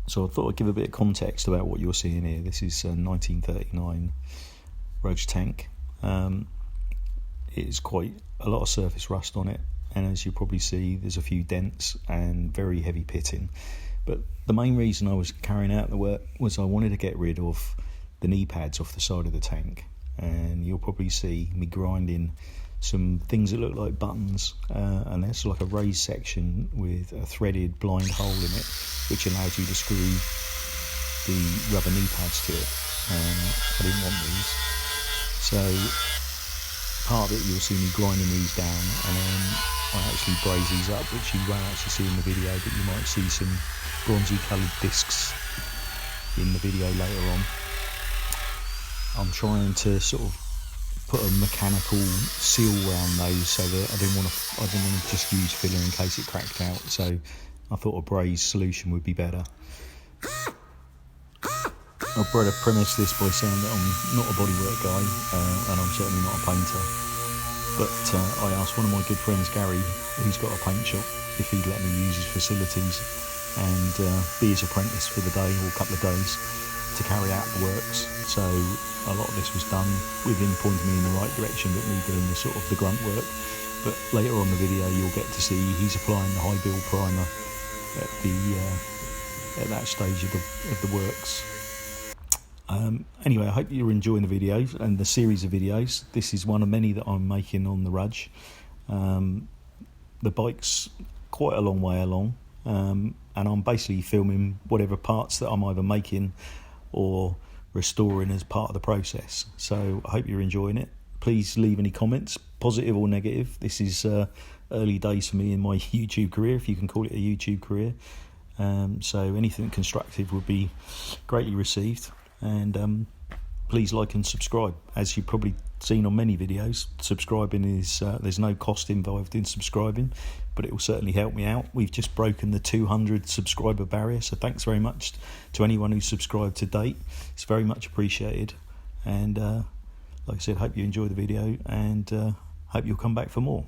So I thought I'd give a bit of context about what you're seeing here. This is a 1939 Rudge tank. It's quite a lot of surface rust on it, and as you probably see, there's a few dents and very heavy pitting. But the main reason I was carrying out the work was I wanted to get rid of the knee pads off the side of the tank, and you'll probably see me grinding some things that look like buttons, and there's like a raised section with a threaded blind hole in it which allows you to screw the rubber knee pads to it. I didn't want these, so part of it you'll see me grinding these down, and then I actually braze these up, which you won't actually see in the video, but you might see some bronzy coloured discs in the video later on. I'm trying to sort of put a mechanical seal around those so that I didn't want to just use filler in case it cracked out, so I thought a braze solution would be better. I'll premise this by saying that I'm not a bodywork guy, and I'm certainly not a painter, but I asked one of my good friends, Gary, who's got a paint shop, if he'd let me use his facilities and be his apprentice for the day or a couple of days to carry out the works. So a lot of this was done with him pointing me in the right direction, but me doing the sort of the grunt work. But later on in the video you'll get to see he's applying the high build primer at that stage of the works. Anyway, I hope you're enjoying the videos and the series of videos. This is one of many that I'm making on the Rudge. The bike's quite a long way along, and I'm basically filming whatever parts that I'm either making or restoring as part of the process. So I hope you're enjoying it. Please leave any comments, positive or negative. This is early days for me in my YouTube career, if you can call it a YouTube career. So anything constructive would be greatly received. And please like and subscribe. As you've probably seen on many videos, subscribing is there's no cost involved in subscribing, but it will certainly help me out. We've just broken the 200 subscriber barrier, so thanks very much to anyone who's subscribed to date. It's very much appreciated, and like I said, hope you enjoy the video, and hope you'll come back for more.